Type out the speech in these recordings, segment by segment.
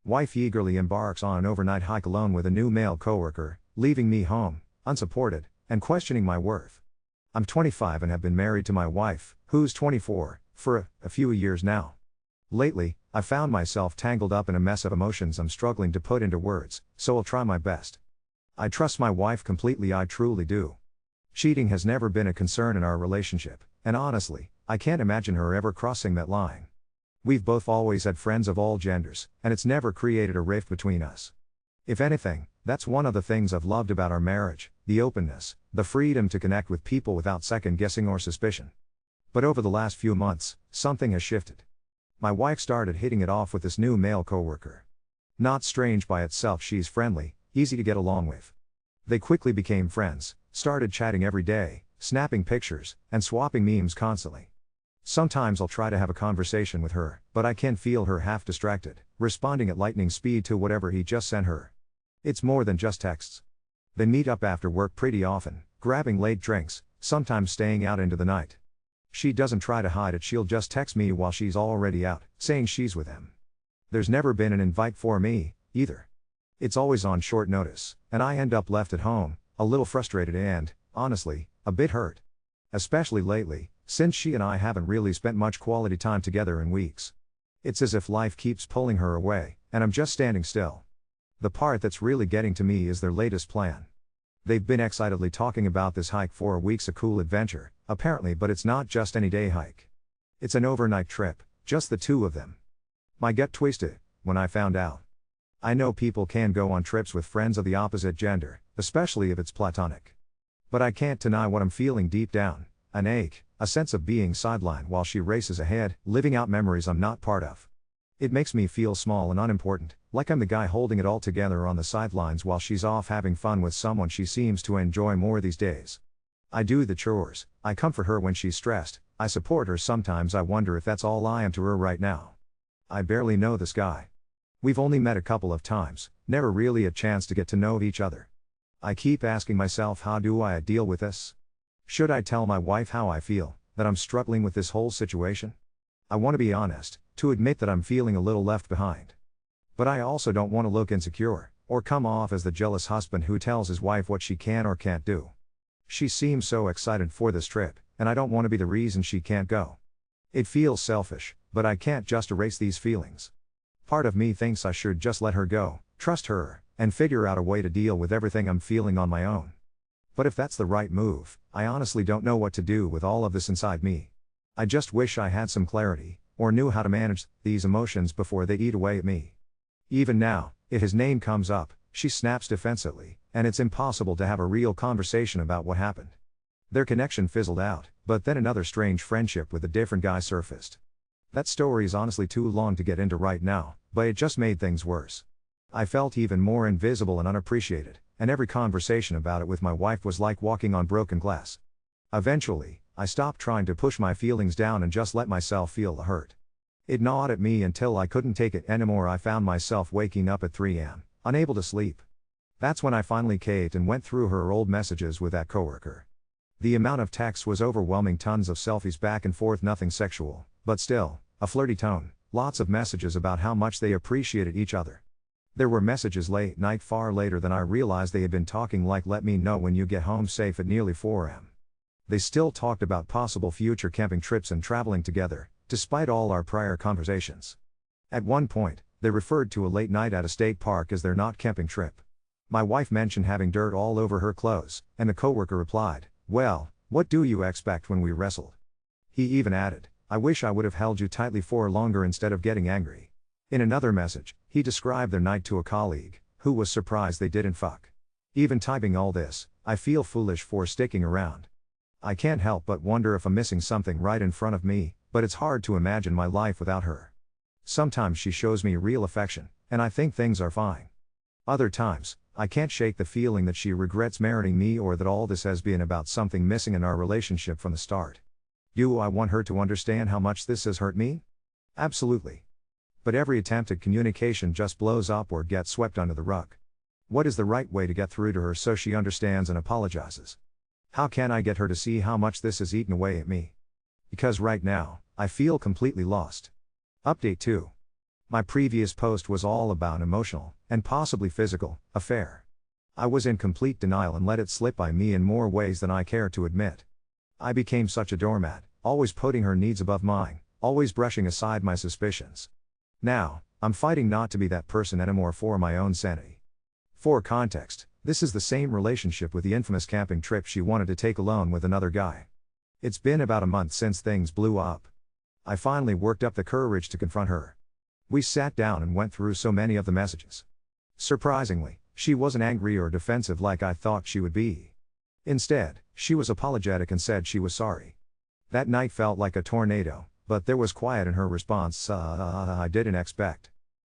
Wife eagerly embarks on an overnight hike alone with a new male coworker, leaving me home, unsupported, and questioning my worth. I'm 25 and have been married to my wife, who's 24, for a few years now. Lately, I found myself tangled up in a mess of emotions I'm struggling to put into words, so I'll try my best. I trust my wife completely, I truly do. Cheating has never been a concern in our relationship, and honestly, I can't imagine her ever crossing that line. We've both always had friends of all genders, and it's never created a rift between us. If anything, that's one of the things I've loved about our marriage, the openness, the freedom to connect with people without second guessing or suspicion. But over the last few months, something has shifted. My wife started hitting it off with this new male coworker. Not strange by itself, she's friendly, easy to get along with. They quickly became friends, started chatting every day, snapping pictures, and swapping memes constantly. Sometimes I'll try to have a conversation with her, but I can feel her half distracted, responding at lightning speed to whatever he just sent her. It's more than just texts. They meet up after work pretty often, grabbing late drinks, sometimes staying out into the night. She doesn't try to hide it, she'll just text me while she's already out, saying she's with him. There's never been an invite for me, either. It's always on short notice, and I end up left at home, a little frustrated and, honestly, a bit hurt. Especially lately, since she and I haven't really spent much quality time together in weeks. It's as if life keeps pulling her away, and I'm just standing still. The part that's really getting to me is their latest plan. They've been excitedly talking about this hike for a week's, a cool adventure, apparently, but it's not just any day hike. It's an overnight trip, just the two of them. My gut twisted when I found out. I know people can go on trips with friends of the opposite gender, especially if it's platonic. But I can't deny what I'm feeling deep down, an ache, a sense of being sidelined while she races ahead, living out memories I'm not part of. It makes me feel small and unimportant, like I'm the guy holding it all together on the sidelines while she's off having fun with someone she seems to enjoy more these days. I do the chores, I comfort her when she's stressed, I support her. Sometimes I wonder if that's all I am to her right now. I barely know this guy. We've only met a couple of times, never really a chance to get to know each other. I keep asking myself, how do I deal with this? Should I tell my wife how I feel, that I'm struggling with this whole situation? I want to be honest, to admit that I'm feeling a little left behind. But I also don't want to look insecure, or come off as the jealous husband who tells his wife what she can or can't do. She seems so excited for this trip, and I don't want to be the reason she can't go. It feels selfish, but I can't just erase these feelings. Part of me thinks I should just let her go, trust her, and figure out a way to deal with everything I'm feeling on my own. But if that's the right move, I honestly don't know what to do with all of this inside me. I just wish I had some clarity, or knew how to manage these emotions before they eat away at me. Even now, if his name comes up, she snaps defensively, and it's impossible to have a real conversation about what happened. Their connection fizzled out, but then another strange friendship with a different guy surfaced. That story is honestly too long to get into right now, but it just made things worse. I felt even more invisible and unappreciated, and every conversation about it with my wife was like walking on broken glass. Eventually, I stopped trying to push my feelings down and just let myself feel the hurt. It gnawed at me until I couldn't take it anymore. I found myself waking up at 3 a.m., unable to sleep. That's when I finally caved and went through her old messages with that coworker. The amount of texts was overwhelming, tons of selfies back and forth, nothing sexual, but still, a flirty tone, lots of messages about how much they appreciated each other. There were messages late night, far later than I realized they had been talking, like, let me know when you get home safe, at nearly 4 a.m. They still talked about possible future camping trips and traveling together, despite all our prior conversations. At one point, they referred to a late night at a state park as their not camping trip. My wife mentioned having dirt all over her clothes, and the coworker replied, well, what do you expect when we wrestled? He even added, I wish I would have held you tightly for longer instead of getting angry. In another message, he described their night to a colleague, who was surprised they didn't fuck. Even typing all this, I feel foolish for sticking around. I can't help but wonder if I'm missing something right in front of me, but it's hard to imagine my life without her. Sometimes she shows me real affection, and I think things are fine. Other times, I can't shake the feeling that she regrets marrying me, or that all this has been about something missing in our relationship from the start. Do I want her to understand how much this has hurt me? Absolutely. But every attempt at communication just blows up or gets swept under the rug. What is the right way to get through to her so she understands and apologizes? How can I get her to see how much this has eaten away at me? Because right now, I feel completely lost. Update 2. My previous post was all about an emotional, and possibly physical, affair. I was in complete denial and let it slip by me in more ways than I care to admit. I became such a doormat, always putting her needs above mine, always brushing aside my suspicions. Now, I'm fighting not to be that person anymore for my own sanity. For context, this is the same relationship with the infamous camping trip she wanted to take alone with another guy. It's been about a month since things blew up. I finally worked up the courage to confront her. We sat down and went through so many of the messages. Surprisingly, she wasn't angry or defensive like I thought she would be. Instead, she was apologetic and said she was sorry. That night felt like a tornado, but there was quiet in her response I didn't expect.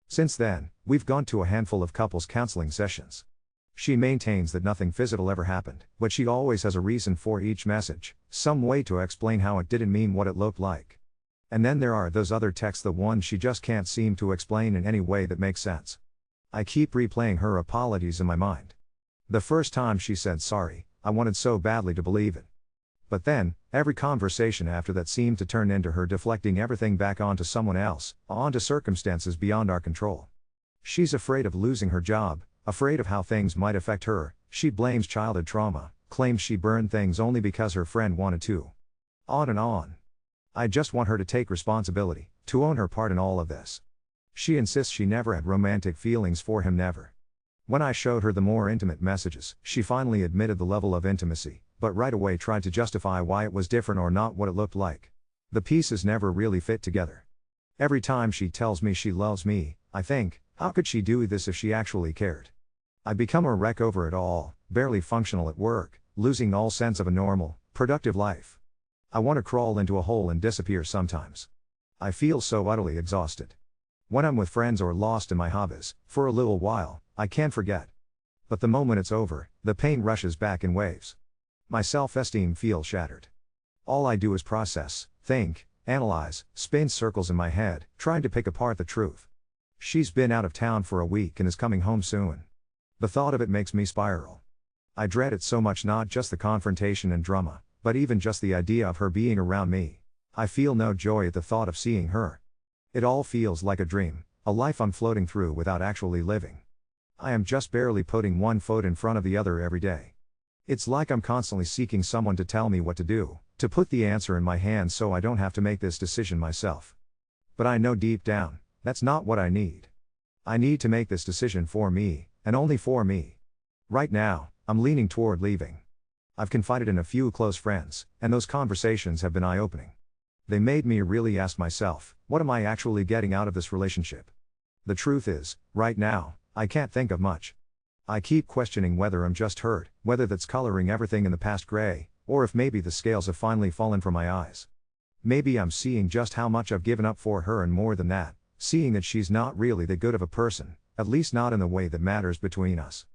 Since then, we've gone to a handful of couples counseling sessions. She maintains that nothing physical ever happened, but she always has a reason for each message, some way to explain how it didn't mean what it looked like. And then there are those other texts, the ones she just can't seem to explain in any way that makes sense. I keep replaying her apologies in my mind. The first time she said sorry, I wanted so badly to believe it. But then, every conversation after that seemed to turn into her deflecting everything back onto someone else, onto circumstances beyond our control. She's afraid of losing her job, afraid of how things might affect her. She blames childhood trauma, claims she burned things only because her friend wanted to. On and on. I just want her to take responsibility, to own her part in all of this. She insists she never had romantic feelings for him, never. When I showed her the more intimate messages, she finally admitted the level of intimacy, but right away tried to justify why it was different or not what it looked like. The pieces never really fit together. Every time she tells me she loves me, I think, how could she do this if she actually cared? I become a wreck over it all, barely functional at work, losing all sense of a normal, productive life. I want to crawl into a hole and disappear sometimes. I feel so utterly exhausted. When I'm with friends or lost in my hobbies, for a little while, I can forget. But the moment it's over, the pain rushes back in waves. My self-esteem feels shattered. All I do is process, think, analyze, spin circles in my head, trying to pick apart the truth. She's been out of town for a week and is coming home soon. The thought of it makes me spiral. I dread it so much, not just the confrontation and drama, but even just the idea of her being around me. I feel no joy at the thought of seeing her. It all feels like a dream, a life I'm floating through without actually living. I am just barely putting one foot in front of the other every day. It's like I'm constantly seeking someone to tell me what to do, to put the answer in my hands so I don't have to make this decision myself. But I know deep down, that's not what I need. I need to make this decision for me, and only for me. Right now, I'm leaning toward leaving. I've confided in a few close friends, and those conversations have been eye-opening. They made me really ask myself, what am I actually getting out of this relationship? The truth is, right now, I can't think of much. I keep questioning whether I'm just hurt, whether that's coloring everything in the past gray, or if maybe the scales have finally fallen from my eyes. Maybe I'm seeing just how much I've given up for her, and more than that, seeing that she's not really that good of a person, at least not in the way that matters between us.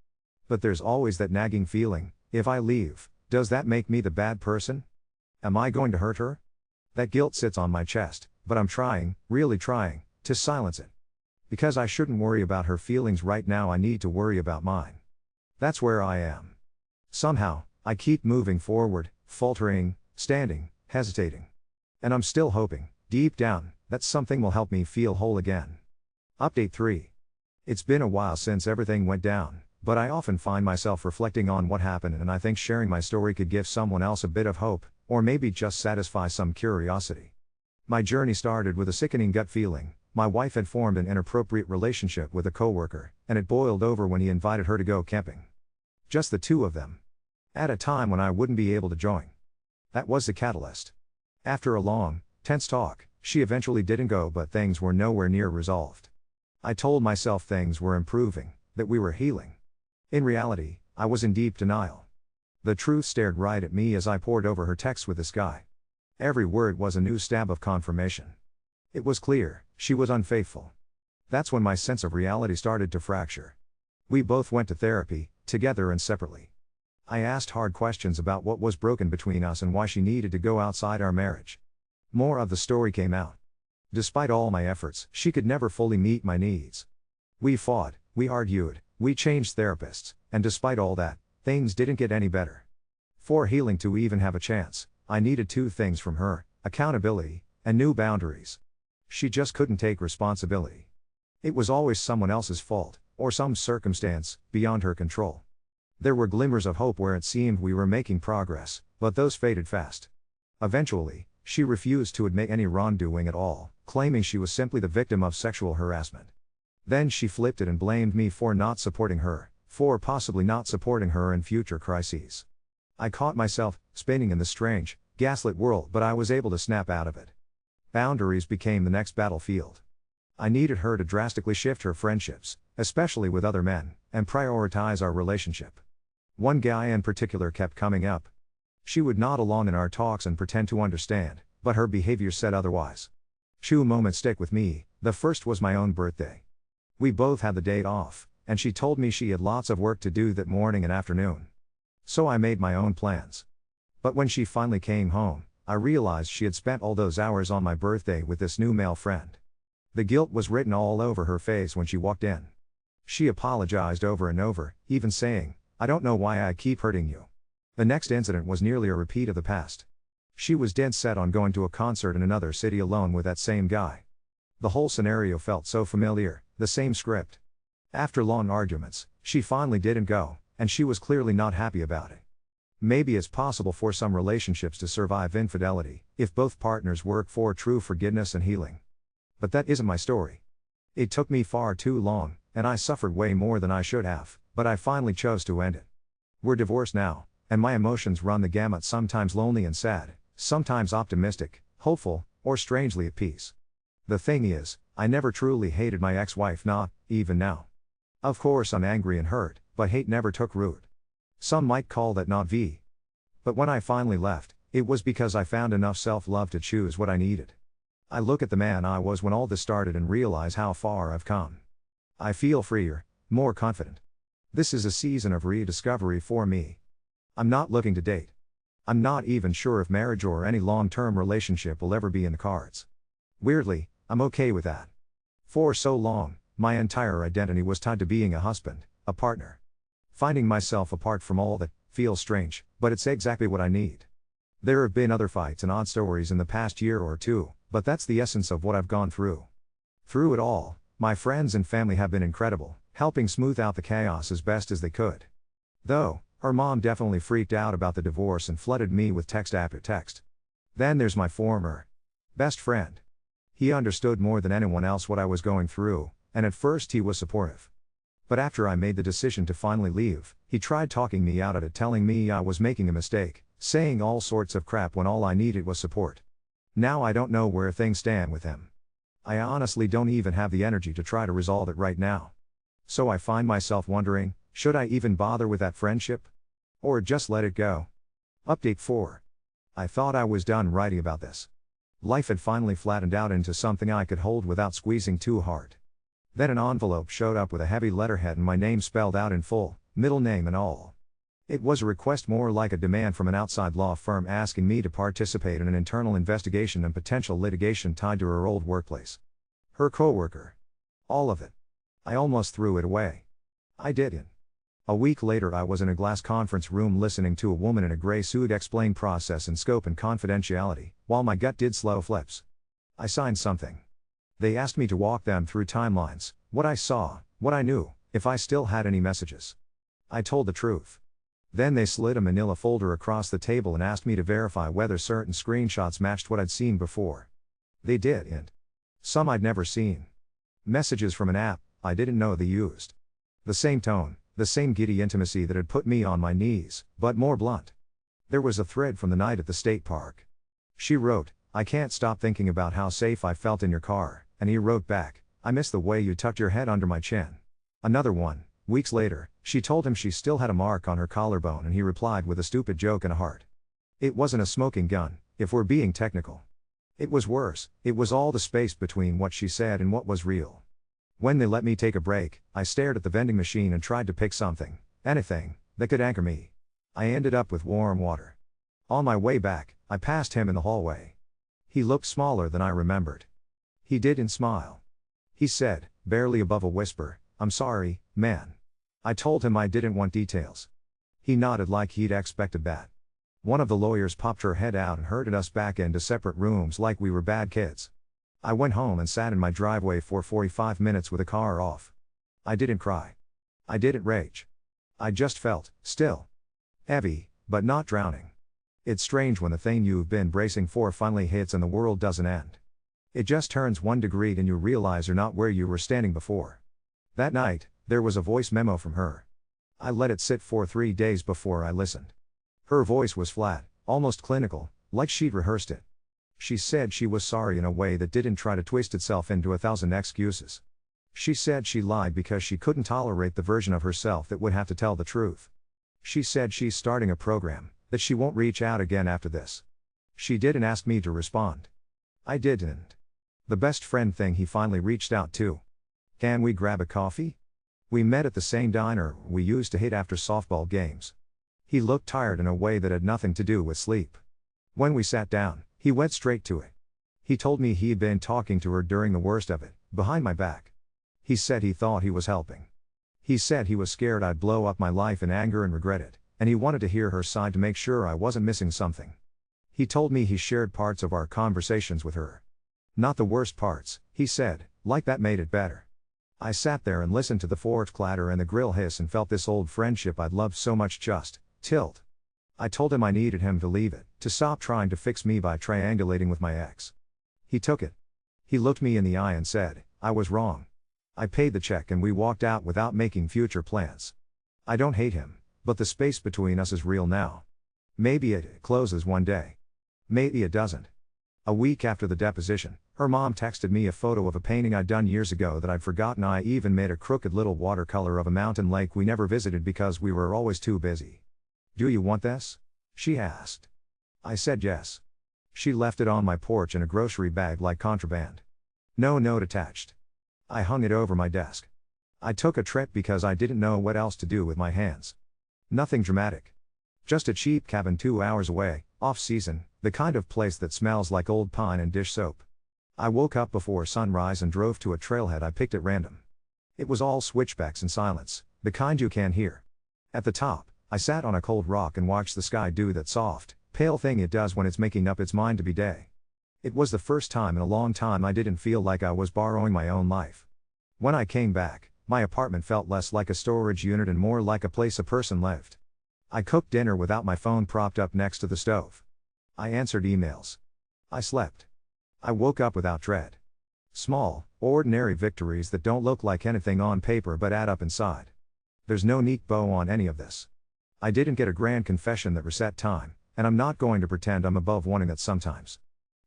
But there's always that nagging feeling, if I leave, does that make me the bad person? Am I going to hurt her? That guilt sits on my chest, but I'm trying, really trying, to silence it. Because I shouldn't worry about her feelings right now, I need to worry about mine. That's where I am. Somehow, I keep moving forward, faltering, standing, hesitating. And I'm still hoping, deep down, that something will help me feel whole again. Update 3. It's been a while since everything went down, but I often find myself reflecting on what happened, and I think sharing my story could give someone else a bit of hope, or maybe just satisfy some curiosity. My journey started with a sickening gut feeling. My wife had formed an inappropriate relationship with a coworker, and it boiled over when he invited her to go camping. Just the two of them. At a time when I wouldn't be able to join. That was the catalyst. After a long, tense talk, she eventually didn't go, but things were nowhere near resolved. I told myself things were improving, that we were healing. In reality, I was in deep denial. The truth stared right at me as I pored over her texts with this guy. Every word was a new stab of confirmation. It was clear, she was unfaithful. That's when my sense of reality started to fracture. We both went to therapy, together and separately. I asked hard questions about what was broken between us and why she needed to go outside our marriage. More of the story came out. Despite all my efforts, she could never fully meet my needs. We fought, we argued, we changed therapists, and despite all that, things didn't get any better. For healing to even have a chance, I needed two things from her: accountability, and new boundaries. She just couldn't take responsibility. It was always someone else's fault, or some circumstance beyond her control. There were glimmers of hope where it seemed we were making progress, but those faded fast. Eventually, she refused to admit any wrongdoing at all, claiming she was simply the victim of sexual harassment. Then she flipped it and blamed me for not supporting her, for possibly not supporting her in future crises. I caught myself spinning in the strange, gaslit world, but I was able to snap out of it. Boundaries became the next battlefield. I needed her to drastically shift her friendships, especially with other men, and prioritize our relationship. One guy in particular kept coming up. She would nod along in our talks and pretend to understand, but her behavior said otherwise. Two moments stick with me. The first was my own birthday. We both had the day off, and she told me she had lots of work to do that morning and afternoon. So I made my own plans. But when she finally came home, I realized she had spent all those hours on my birthday with this new male friend. The guilt was written all over her face when she walked in. She apologized over and over, even saying, "I don't know why I keep hurting you." The next incident was nearly a repeat of the past. She was dead set on going to a concert in another city alone with that same guy. The whole scenario felt so familiar, the same script. After long arguments, she finally didn't go, and she was clearly not happy about it. Maybe it's possible for some relationships to survive infidelity, if both partners work for true forgiveness and healing. But that isn't my story. It took me far too long, and I suffered way more than I should have, but I finally chose to end it. We're divorced now, and my emotions run the gamut, sometimes lonely and sad, sometimes optimistic, hopeful, or strangely at peace. The thing is, I never truly hated my ex-wife, not even now. Of course I'm angry and hurt, but hate never took root. Some might call that not V. But when I finally left, it was because I found enough self-love to choose what I needed. I look at the man I was when all this started and realize how far I've come. I feel freer, more confident. This is a season of rediscovery for me. I'm not looking to date. I'm not even sure if marriage or any long-term relationship will ever be in the cards. Weirdly, I'm okay with that. For so long, my entire identity was tied to being a husband, a partner. Finding myself apart from all that feels strange, but it's exactly what I need. There have been other fights and odd stories in the past year or two, but that's the essence of what I've gone through. Through it all, my friends and family have been incredible, helping smooth out the chaos as best as they could. Though, her mom definitely freaked out about the divorce and flooded me with text after text. Then there's my former best friend. He understood more than anyone else what I was going through, and at first he was supportive. But after I made the decision to finally leave, he tried talking me out of it, telling me I was making a mistake, saying all sorts of crap when all I needed was support. Now I don't know where things stand with him. I honestly don't even have the energy to try to resolve it right now. So I find myself wondering, should I even bother with that friendship? Or just let it go? Update 4. I thought I was done writing about this. Life had finally flattened out into something I could hold without squeezing too hard. Then an envelope showed up with a heavy letterhead and my name spelled out in full, middle name and all. It was a request more like a demand from an outside law firm asking me to participate in an internal investigation and potential litigation tied to her old workplace. Her coworker. All of it. I almost threw it away. I didn't. A week later I was in a glass conference room listening to a woman in a gray suit explain process and scope and confidentiality, while my gut did slow flips. I signed something. They asked me to walk them through timelines, what I saw, what I knew, if I still had any messages. I told the truth. Then they slid a manila folder across the table and asked me to verify whether certain screenshots matched what I'd seen before. They did, and some I'd never seen. Messages from an app I didn't know they used. The same tone, the same giddy intimacy that had put me on my knees, but more blunt. There was a thread from the night at the state park. She wrote, "I can't stop thinking about how safe I felt in your car," and he wrote back, "I miss the way you tucked your head under my chin." Another one, weeks later, she told him she still had a mark on her collarbone and he replied with a stupid joke and a heart. It wasn't a smoking gun, if we're being technical. It was worse, it was all the space between what she said and what was real. When they let me take a break, I stared at the vending machine and tried to pick something, anything, that could anchor me. I ended up with warm water. On my way back, I passed him in the hallway. He looked smaller than I remembered. He didn't smile. He said, barely above a whisper, "I'm sorry, man." I told him I didn't want details. He nodded like he'd expected that. One of the lawyers popped her head out and herded us back into separate rooms like we were bad kids. I went home and sat in my driveway for 45 minutes with the car off. I didn't cry. I didn't rage. I just felt, still. Heavy, but not drowning. It's strange when the thing you've been bracing for finally hits and the world doesn't end. It just turns 1 degree and you realize you're not where you were standing before. That night, there was a voice memo from her. I let it sit for 3 days before I listened. Her voice was flat, almost clinical, like she'd rehearsed it. She said she was sorry in a way that didn't try to twist itself into 1,000 excuses. She said she lied because she couldn't tolerate the version of herself that would have to tell the truth. She said she's starting a program, that she won't reach out again after this. She didn't ask me to respond. I didn't. The best friend thing he finally reached out to. Can we grab a coffee? We met at the same diner we used to hit after softball games. He looked tired in a way that had nothing to do with sleep. When we sat down, he went straight to it. He told me he'd been talking to her during the worst of it, behind my back. He said he thought he was helping. He said he was scared I'd blow up my life in anger and regret it, and he wanted to hear her side to make sure I wasn't missing something. He told me he shared parts of our conversations with her. Not the worst parts, he said, like that made it better. I sat there and listened to the fork clatter and the grill hiss and felt this old friendship I'd loved so much just tilt. I told him I needed him to leave it, to stop trying to fix me by triangulating with my ex. He took it. He looked me in the eye and said, I was wrong. I paid the check and we walked out without making future plans. I don't hate him, but the space between us is real now. Maybe it closes one day. Maybe it doesn't. A week after the deposition, her mom texted me a photo of a painting I'd done years ago that I'd forgotten. I even made a crooked little watercolor of a mountain lake we never visited because we were always too busy. Do you want this? She asked. I said yes. She left it on my porch in a grocery bag like contraband. No note attached. I hung it over my desk. I took a trip because I didn't know what else to do with my hands. Nothing dramatic. Just a cheap cabin 2 hours away, off-season, the kind of place that smells like old pine and dish soap. I woke up before sunrise and drove to a trailhead I picked at random. It was all switchbacks and silence, the kind you can't hear. At the top, I sat on a cold rock and watched the sky do that soft, pale thing it does when it's making up its mind to be day. It was the first time in a long time I didn't feel like I was borrowing my own life. When I came back, my apartment felt less like a storage unit and more like a place a person lived. I cooked dinner without my phone propped up next to the stove. I answered emails. I slept. I woke up without dread. Small, ordinary victories that don't look like anything on paper but add up inside. There's no neat bow on any of this. I didn't get a grand confession that reset time, and I'm not going to pretend I'm above wanting that sometimes.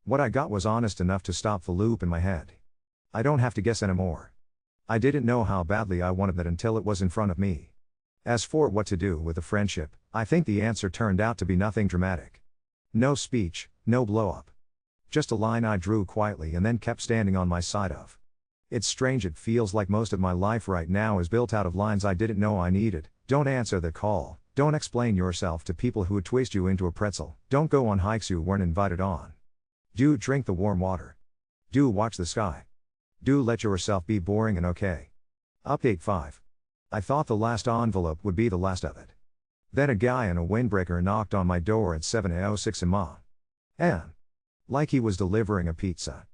What I got was honest enough to stop the loop in my head. I don't have to guess anymore. I didn't know how badly I wanted that until it was in front of me. As for what to do with the friendship, I think the answer turned out to be nothing dramatic. No speech, no blow-up. Just a line I drew quietly and then kept standing on my side of. It's strange, it feels like most of my life right now is built out of lines I didn't know I needed. Don't answer the call, don't explain yourself to people who would twist you into a pretzel, don't go on hikes you weren't invited on. Do drink the warm water. Do watch the sky. Do let yourself be boring and okay. Update 5. I thought the last envelope would be the last of it. Then a guy in a windbreaker knocked on my door at 7:06 am. Like he was delivering a pizza.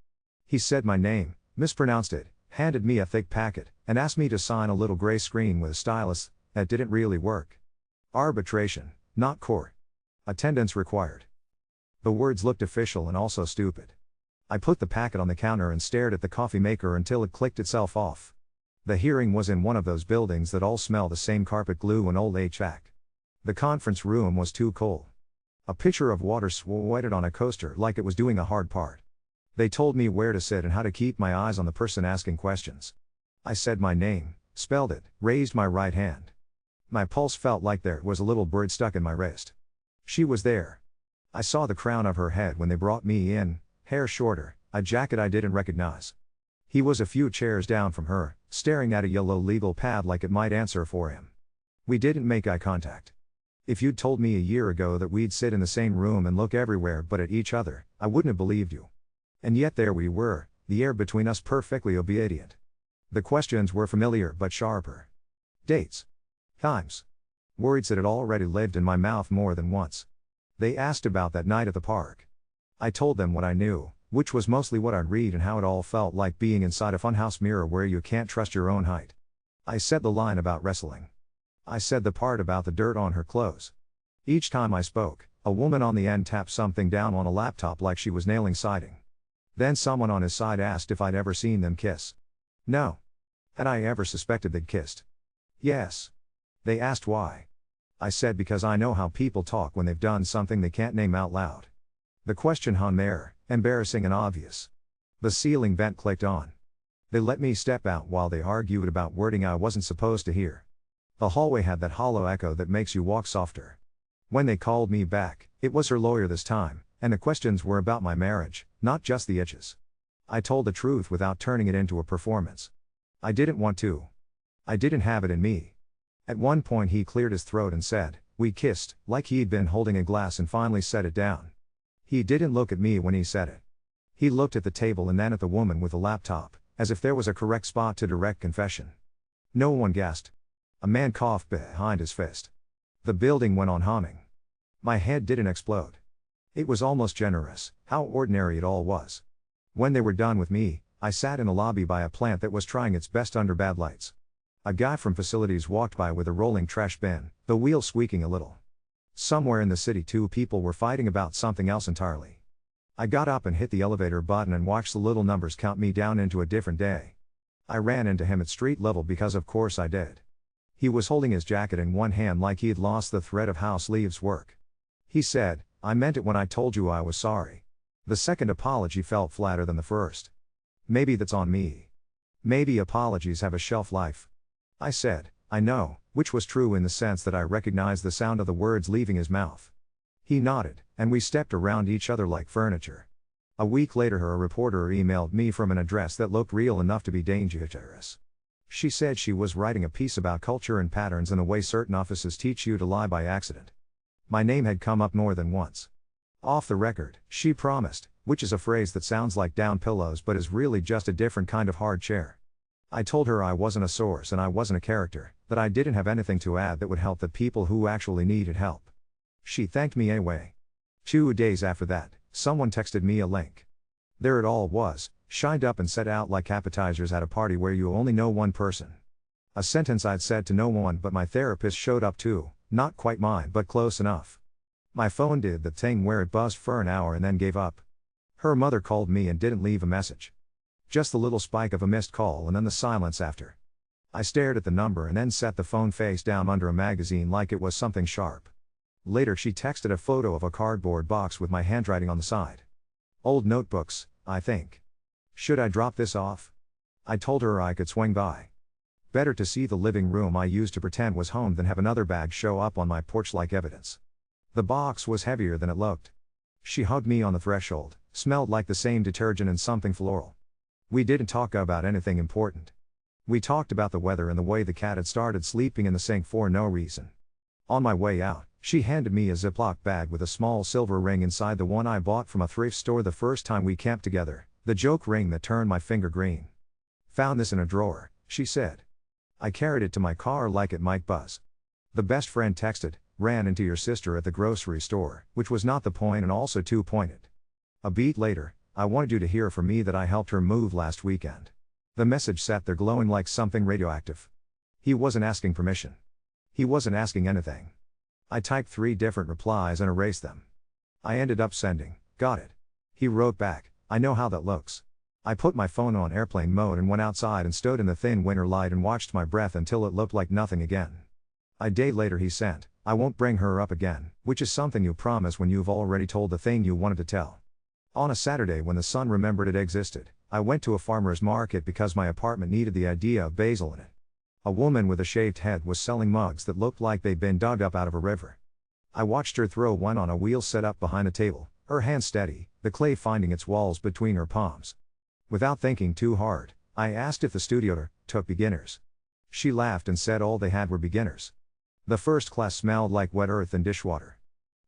He said my name, mispronounced it, handed me a thick packet, and asked me to sign a little gray screen with a stylus that didn't really work. Arbitration, not court. Attendance required. The words looked official and also stupid. I put the packet on the counter and stared at the coffee maker until it clicked itself off. The hearing was in one of those buildings that all smell the same: carpet glue and old HVAC. The conference room was too cold. A pitcher of water sweated on a coaster like it was doing a hard part. They told me where to sit and how to keep my eyes on the person asking questions. I said my name, spelled it, raised my right hand. My pulse felt like there was a little bird stuck in my wrist. She was there. I saw the crown of her head when they brought me in, hair shorter, a jacket I didn't recognize. He was a few chairs down from her, staring at a yellow legal pad like it might answer for him. We didn't make eye contact. If you'd told me a year ago that we'd sit in the same room and look everywhere but at each other, I wouldn't have believed you. And yet there we were, the air between us perfectly obedient. The questions were familiar but sharper. Dates. Times. Words that had already lived in my mouth more than once. They asked about that night at the park. I told them what I knew, which was mostly what I'd read and how it all felt like being inside a funhouse mirror where you can't trust your own height. I said the line about wrestling. I said the part about the dirt on her clothes. Each time I spoke, a woman on the end tapped something down on a laptop like she was nailing siding. Then someone on his side asked if I'd ever seen them kiss. No. Had I ever suspected they'd kissed? Yes. They asked why. I said because I know how people talk when they've done something they can't name out loud. The question hung there, embarrassing and obvious. The ceiling vent clicked on. They let me step out while they argued about wording I wasn't supposed to hear. The hallway had that hollow echo that makes you walk softer. When they called me back, it was her lawyer this time, and the questions were about my marriage, not just the itches. I told the truth without turning it into a performance. I didn't want to. I didn't have it in me. At one point he cleared his throat and said, "We kissed," like he'd been holding a glass and finally set it down. He didn't look at me when he said it. He looked at the table and then at the woman with the laptop, as if there was a correct spot to direct confession. No one gasped. A man coughed behind his fist. The building went on humming. My head didn't explode. It was almost generous, how ordinary it all was. When they were done with me, I sat in the lobby by a plant that was trying its best under bad lights. A guy from facilities walked by with a rolling trash bin, the wheel squeaking a little. Somewhere in the city two people were fighting about something else entirely. I got up and hit the elevator button and watched the little numbers count me down into a different day. I ran into him at street level because of course I did. He was holding his jacket in one hand like he'd lost the thread of how sleeves work. He said, "I meant it when I told you I was sorry." The second apology felt flatter than the first. Maybe that's on me. Maybe apologies have a shelf life. I said, "I know," which was true in the sense that I recognized the sound of the words leaving his mouth. He nodded, and we stepped around each other like furniture. A week later a reporter emailed me from an address that looked real enough to be dangerous. She said she was writing a piece about culture and patterns and the way certain offices teach you to lie by accident. My name had come up more than once. Off the record, she promised, which is a phrase that sounds like down pillows but is really just a different kind of hard chair. I told her I wasn't a source and I wasn't a character, that I didn't have anything to add that would help the people who actually needed help. She thanked me anyway. 2 days after that, someone texted me a link. There it all was, shined up and set out like appetizers at a party where you only know one person. A sentence I'd said to no one but my therapist showed up too, not quite mine but close enough. My phone did the thing where it buzzed for an hour and then gave up. Her mother called me and didn't leave a message. Just the little spike of a missed call and then the silence after. I stared at the number and then set the phone face down under a magazine like it was something sharp. Later she texted a photo of a cardboard box with my handwriting on the side. Old notebooks, I think. Should I drop this off? I told her I could swing by. Better to see the living room I used to pretend was home than have another bag show up on my porch like evidence. The box was heavier than it looked. She hugged me on the threshold, smelled like the same detergent and something floral. We didn't talk about anything important. We talked about the weather and the way the cat had started sleeping in the sink for no reason. On my way out, she handed me a Ziploc bag with a small silver ring inside, the one I bought from a thrift store the first time we camped together, the joke ring that turned my finger green. "Found this in a drawer," she said. I carried it to my car like it might buzz. The best friend texted, "Ran into your sister at the grocery store," which was not the point and also too pointed. A beat later, "I wanted you to hear from me that I helped her move last weekend." The message sat there glowing like something radioactive. He wasn't asking permission. He wasn't asking anything. I typed 3 different replies and erased them. I ended up sending, "Got it." He wrote back, "I know how that looks." I put my phone on airplane mode and went outside and stood in the thin winter light and watched my breath until it looked like nothing again. A day later he sent, "I won't bring her up again," which is something you promise when you've already told the thing you wanted to tell. On a Saturday when the sun remembered it existed, I went to a farmer's market because my apartment needed the idea of basil in it. A woman with a shaved head was selling mugs that looked like they'd been dug up out of a river. I watched her throw one on a wheel set up behind a table, her hand steady, the clay finding its walls between her palms. Without thinking too hard, I asked if the studio took beginners. She laughed and said all they had were beginners. The first class smelled like wet earth and dishwater.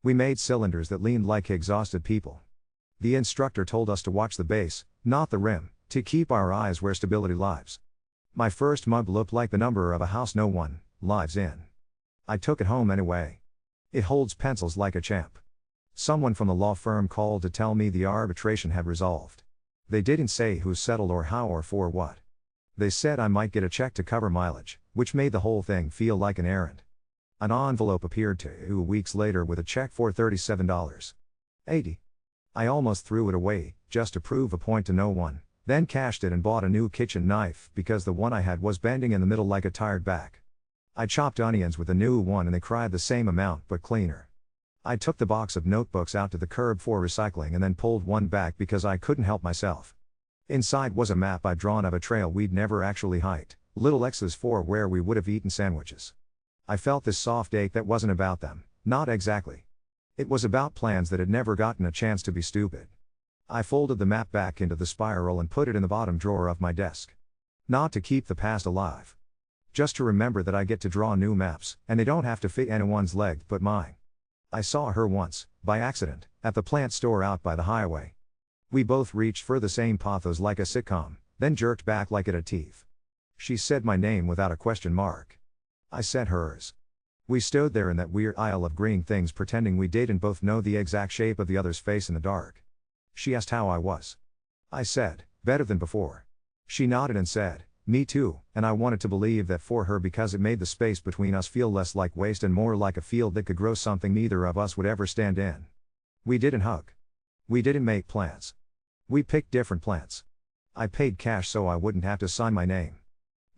We made cylinders that leaned like exhausted people. The instructor told us to watch the base, not the rim, to keep our eyes where stability lives. My first mug looked like the number of a house no one lives in. I took it home anyway. It holds pencils like a champ. Someone from the law firm called to tell me the arbitration had resolved. They didn't say who settled or how or for what. They said I might get a check to cover mileage, which made the whole thing feel like an errand. An envelope appeared 2 weeks later with a check for $37.80. I almost threw it away, just to prove a point to no one, then cashed it and bought a new kitchen knife because the one I had was bending in the middle like a tired back. I chopped onions with the new one and they cried the same amount but cleaner. I took the box of notebooks out to the curb for recycling and then pulled one back because I couldn't help myself. Inside was a map I'd drawn of a trail we'd never actually hiked, little X's for where we would have eaten sandwiches. I felt this soft ache that wasn't about them, not exactly. It was about plans that had never gotten a chance to be stupid. I folded the map back into the spiral and put it in the bottom drawer of my desk. Not to keep the past alive. Just to remember that I get to draw new maps, and they don't have to fit anyone's leg but mine. I saw her once, by accident, at the plant store out by the highway. We both reached for the same pathos like a sitcom, then jerked back like it had teeth. She said my name without a question mark. I said hers. We stood there in that weird aisle of green things pretending we didn't both know the exact shape of the other's face in the dark. She asked how I was. I said, better than before. She nodded and said, me too, and I wanted to believe that for her because it made the space between us feel less like waste and more like a field that could grow something neither of us would ever stand in. We didn't hug. We didn't make plans. We picked different plants. I paid cash so I wouldn't have to sign my name.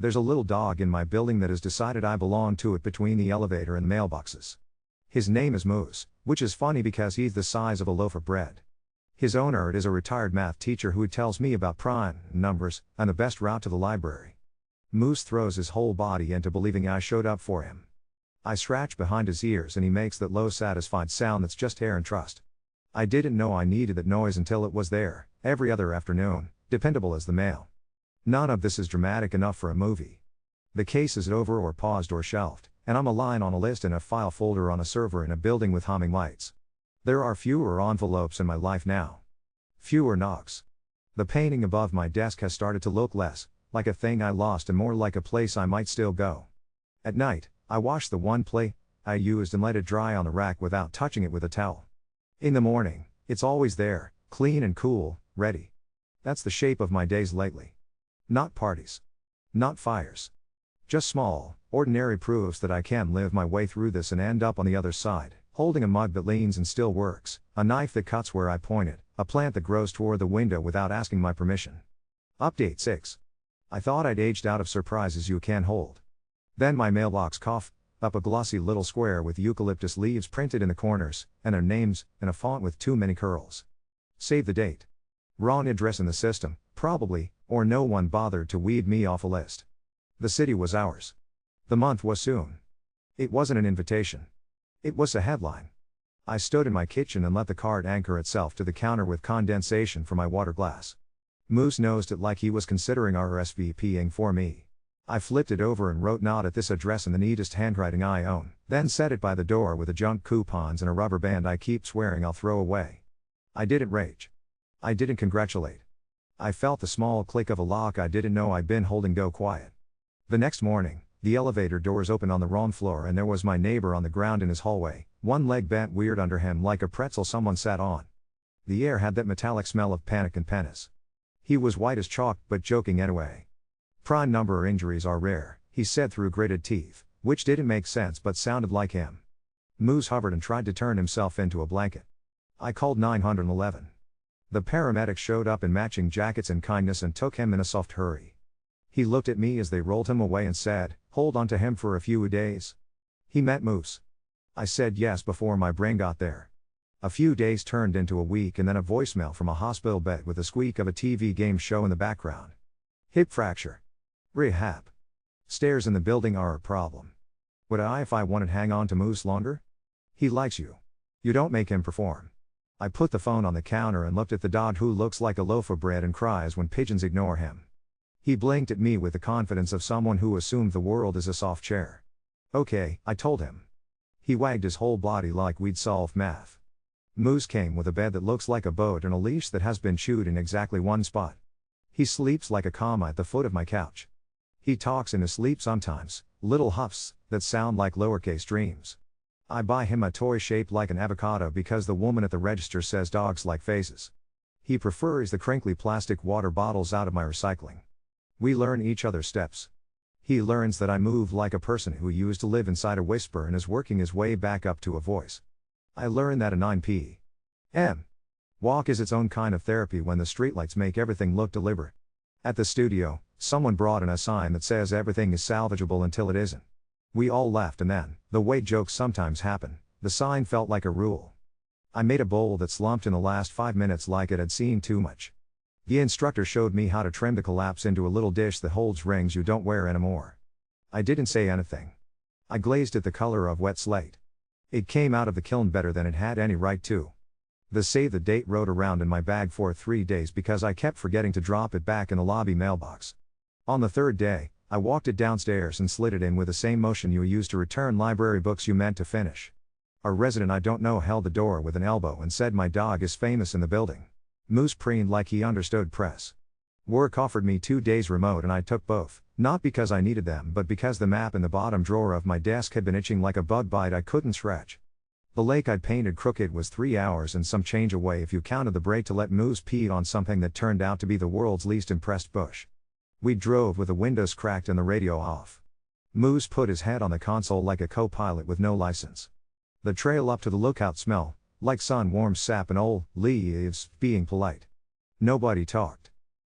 There's a little dog in my building that has decided I belong to it between the elevator and the mailboxes. His name is Moose, which is funny because he's the size of a loaf of bread. His owner is a retired math teacher who tells me about prime numbers and the best route to the library. Moose throws his whole body into believing I showed up for him. I scratch behind his ears and he makes that low satisfied sound that's just air and trust. I didn't know I needed that noise until it was there, every other afternoon, dependable as the mail. None of this is dramatic enough for a movie. The case is over or paused or shelved, and I'm a line on a list in a file folder on a server in a building with humming lights. There are fewer envelopes in my life now. Fewer knocks. The painting above my desk has started to look less like a thing I lost and more like a place I might still go. At night, I wash the one plate I used and let it dry on the rack without touching it with a towel. In the morning, it's always there, clean and cool, ready. That's the shape of my days lately. Not parties. Not fires. Just small, ordinary proofs that I can live my way through this and end up on the other side, holding a mug that leans and still works, a knife that cuts where I point it, a plant that grows toward the window without asking my permission. Update 6. I thought I'd aged out of surprises you can hold. Then my mailbox coughed up a glossy little square with eucalyptus leaves printed in the corners, and their names, in a font with too many curls. Save the date. Wrong address in the system, probably, or no one bothered to weed me off a list. The city was ours. The month was soon. It wasn't an invitation. It was a headline. I stood in my kitchen and let the card anchor itself to the counter with condensation for my water glass. Moose nosed it like he was considering RSVPing for me. I flipped it over and wrote not at this address in the neatest handwriting I own, then set it by the door with the junk coupons and a rubber band I keep swearing I'll throw away. I didn't rage. I didn't congratulate. I felt the small click of a lock I didn't know I'd been holding go quiet. The next morning, the elevator doors opened on the wrong floor and there was my neighbor on the ground in his hallway, one leg bent weird under him like a pretzel someone sat on. The air had that metallic smell of panic and penis. He was white as chalk but joking anyway. Prime number injuries are rare, he said through gritted teeth, which didn't make sense but sounded like him. Moose hovered and tried to turn himself into a blanket. I called 911. The paramedics showed up in matching jackets and kindness and took him in a soft hurry. He looked at me as they rolled him away and said, hold on to him for a few days. He met Moose. I said yes before my brain got there. A few days turned into a week and then a voicemail from a hospital bed with the squeak of a TV game show in the background. Hip fracture. Rehab. Stairs in the building are a problem. Would I if I wanted hang on to Moose longer? He likes you. You don't make him perform. I put the phone on the counter and looked at the dog who looks like a loaf of bread and cries when pigeons ignore him. He blinked at me with the confidence of someone who assumed the world is a soft chair. Okay, I told him. He wagged his whole body like we'd solved math. Moose came with a bed that looks like a boat and a leash that has been chewed in exactly one spot. He sleeps like a comma at the foot of my couch. He talks in his sleep sometimes, little huffs that sound like lowercase dreams. I buy him a toy shaped like an avocado because the woman at the register says dogs like faces. He prefers the crinkly plastic water bottles out of my recycling. We learn each other's steps. He learns that I move like a person who used to live inside a whisper and is working his way back up to a voice. I learn that a 9 p.m. walk is its own kind of therapy when the streetlights make everything look deliberate. At the studio, someone brought in a sign that says everything is salvageable until it isn't. We all laughed, and then, the way jokes sometimes happen, the sign felt like a rule. I made a bowl that slumped in the last 5 minutes like it had seen too much. The instructor showed me how to trim the collapse into a little dish that holds rings you don't wear anymore. I didn't say anything. I glazed it the color of wet slate. It came out of the kiln better than it had any right to. The save the date wrote around in my bag for 3 days because I kept forgetting to drop it back in the lobby mailbox. On the third day, I walked it downstairs and slid it in with the same motion you use to return library books you meant to finish. A resident I don't know held the door with an elbow and said my dog is famous in the building. Moose preened like he understood press. Work offered me 2 days remote and I took both, not because I needed them but because the map in the bottom drawer of my desk had been itching like a bug bite I couldn't scratch. The lake I'd painted crooked was 3 hours and some change away if you counted the break to let Moose pee on something that turned out to be the world's least impressed bush. We drove with the windows cracked and the radio off. Moose put his head on the console like a co-pilot with no license. The trail up to the lookout smelled like sun-warmed sap and old leaves, being polite. Nobody talked.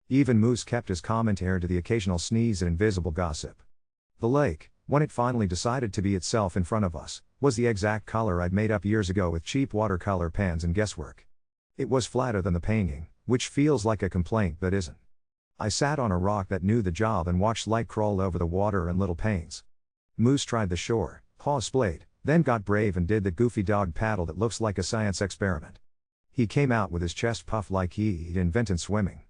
Even Moose kept his commentary to the occasional sneeze and invisible gossip. The lake, when it finally decided to be itself in front of us, was the exact color I'd made up years ago with cheap watercolor pens and guesswork. It was flatter than the painting, which feels like a complaint but isn't. I sat on a rock that knew the job and watched light crawl over the water and little panes. Moose tried the shore, paws splayed, then got brave and did the goofy dog paddle that looks like a science experiment. He came out with his chest puffed like he'd invented swimming.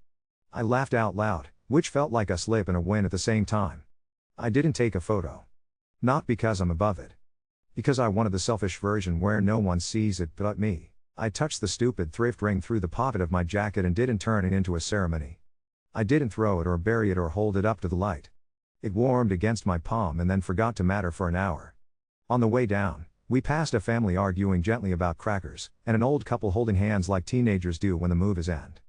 I laughed out loud, which felt like a slip and a win at the same time. I didn't take a photo. Not because I'm above it. Because I wanted the selfish version where no one sees it but me. I touched the stupid thrift ring through the pocket of my jacket and didn't turn it into a ceremony. I didn't throw it or bury it or hold it up to the light. It warmed against my palm and then forgot to matter for an hour. On the way down, we passed a family arguing gently about crackers, and an old couple holding hands like teenagers do when the move is end.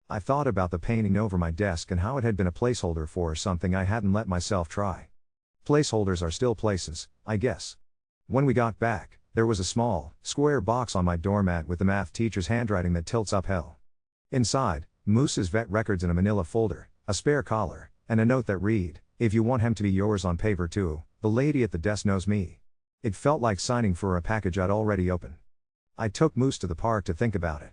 I thought about the painting over my desk and how it had been a placeholder for something I hadn't let myself try. Placeholders are still places, I guess. When we got back, there was a small, square box on my doormat with the math teacher's handwriting that tilts up hell. Inside, Moose's vet records in a manila folder, a spare collar, and a note that read, "If you want him to be yours on paper too, the lady at the desk knows me." It felt like signing for a package I'd already opened. I took Moose to the park to think about it.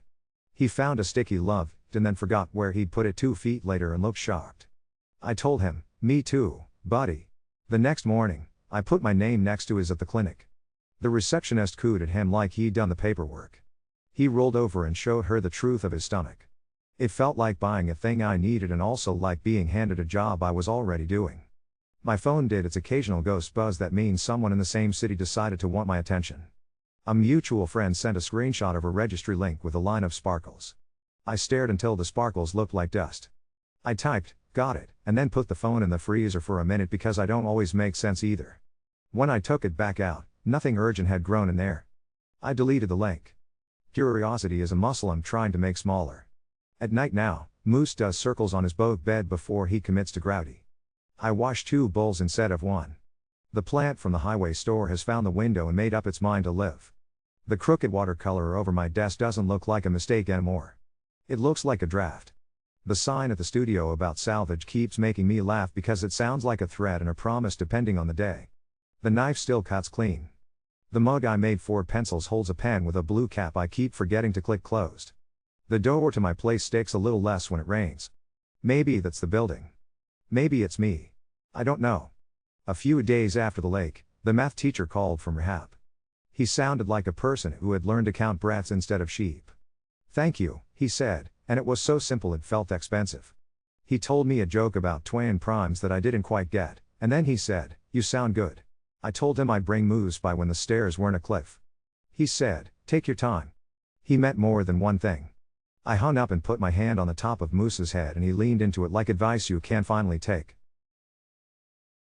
He found a stick he loved, and then forgot where he'd put it 2 feet later and looked shocked. I told him, "Me too, buddy." The next morning, I put my name next to his at the clinic. The receptionist cooed at him like he'd done the paperwork. He rolled over and showed her the truth of his stomach. It felt like buying a thing I needed and also like being handed a job I was already doing. My phone did its occasional ghost buzz that means someone in the same city decided to want my attention. A mutual friend sent a screenshot of a registry link with a line of sparkles. I stared until the sparkles looked like dust. I typed, "Got it," and then put the phone in the freezer for a minute because I don't always make sense either. When I took it back out, nothing urgent had grown in there. I deleted the link. Curiosity is a muscle I'm trying to make smaller. At night now, Moose does circles on his boat bed before he commits to grouty. I wash 2 bowls instead of 1. The plant from the highway store has found the window and made up its mind to live. The crooked watercolor over my desk doesn't look like a mistake anymore. It looks like a draft. The sign at the studio about salvage keeps making me laugh because it sounds like a threat and a promise depending on the day. The knife still cuts clean. The mug I made for pencils holds a pen with a blue cap I keep forgetting to click closed. The door to my place sticks a little less when it rains. Maybe that's the building. Maybe it's me. I don't know. A few days after the lake, the math teacher called from rehab. He sounded like a person who had learned to count brats instead of sheep. "Thank you," he said, and it was so simple it felt expensive. He told me a joke about twin primes that I didn't quite get, and then he said, "You sound good." I told him I'd bring Moose by when the stairs weren't a cliff. He said, "Take your time." He meant more than one thing. I hung up and put my hand on the top of Moose's head and he leaned into it like advice you can finally take.